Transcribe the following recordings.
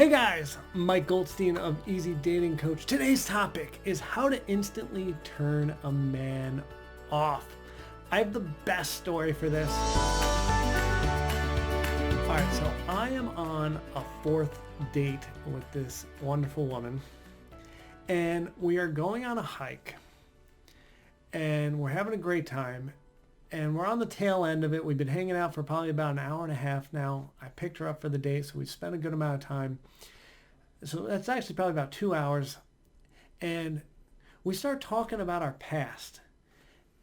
Hey guys, Mike Goldstein of Easy Dating Coach. Today's topic is how to instantly turn a man off. I have the best story for this. All right, so I am on a fourth date with this wonderful woman, and we are going on a hike, and we're having a great time, and we're on the tail end of it. We've been hanging out for probably about an hour and a half now. I picked her up for the date, so we spent a good amount of time. So that's actually probably about 2 hours. And we start talking about our past.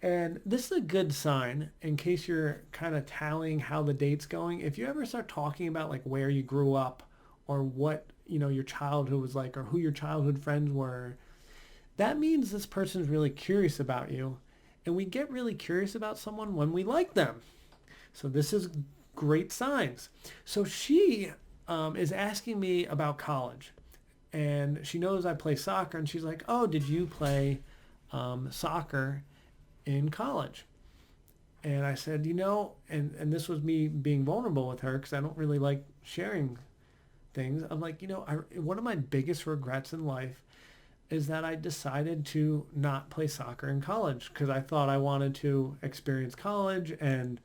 And this is a good sign in case you're kind of tallying how the date's going. If you ever start talking about like where you grew up or what, your childhood was like or who your childhood friends were, that means this person's really curious about you. And we get really curious about someone when we like them. So this is great signs. So she is asking me about college. And she knows I play soccer. And she's like, oh, did you play soccer in college? And I said, and this was me being vulnerable with her because I don't really like sharing things. I'm like, one of my biggest regrets in life is that I decided to not play soccer in college because I thought I wanted to experience college and,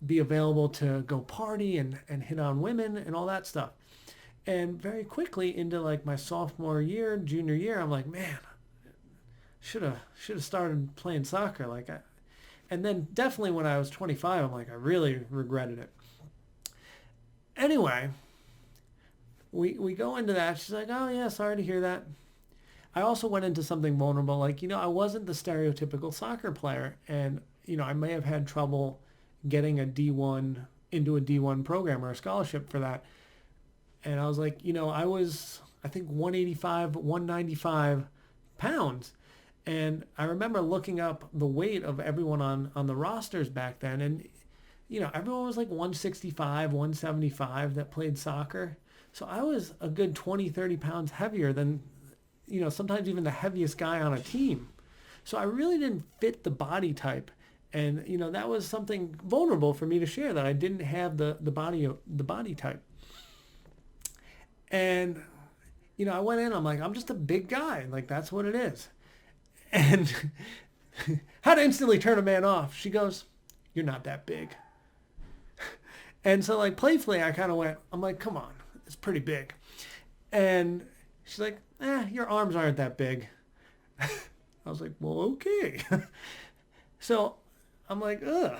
be available to go party and hit on women and all that stuff. And very quickly into like my sophomore year, junior year, I'm like, man, should have started playing soccer. And then definitely when I was 25, I'm like, I really regretted it. Anyway, we go into that. She's like, oh yeah, sorry to hear that. I also went into something vulnerable. I wasn't the stereotypical soccer player. And, I may have had trouble getting into a D1 program or a scholarship for that. And I was like, I was, I think 195 pounds. And I remember looking up the weight of everyone on the rosters back then. And, everyone was like 165, 175 that played soccer. So I was a good 20, 30 pounds heavier than, sometimes even the heaviest guy on a team. So I really didn't fit the body type. And, that was something vulnerable for me to share, that I didn't have the body type. And, I went in, I'm like, I'm just a big guy. Like, that's what it is. And how to instantly turn a man off. She goes, you're not that big. And so like playfully, I kind of went, I'm like, come on, it's pretty big. And she's like, your arms aren't that big. I was like, well, okay. So I'm like, ugh.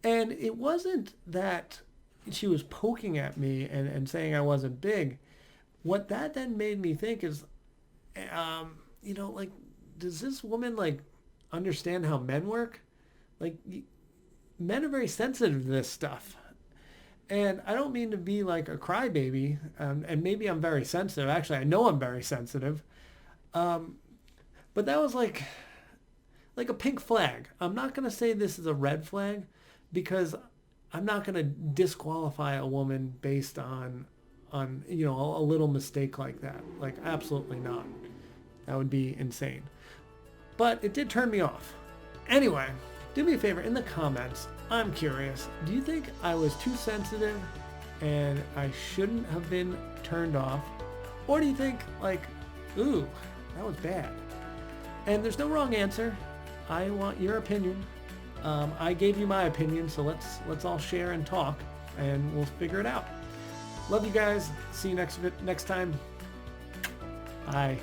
And it wasn't that she was poking at me and saying I wasn't big. What that then made me think is, does this woman understand how men work? Men are very sensitive to this stuff. And I don't mean to be like a crybaby, and maybe I'm very sensitive. Actually, I know I'm very sensitive. But that was like a pink flag. I'm not going to say this is a red flag because I'm not going to disqualify a woman based on a little mistake like that. Absolutely not. That would be insane. But it did turn me off. Anyway, do me a favor, in the comments, I'm curious, do you think I was too sensitive and I shouldn't have been turned off? Or do you think ooh, that was bad? And there's no wrong answer. I want your opinion. I gave you my opinion, so let's all share and talk, and we'll figure it out. Love you guys. See you next time. Bye.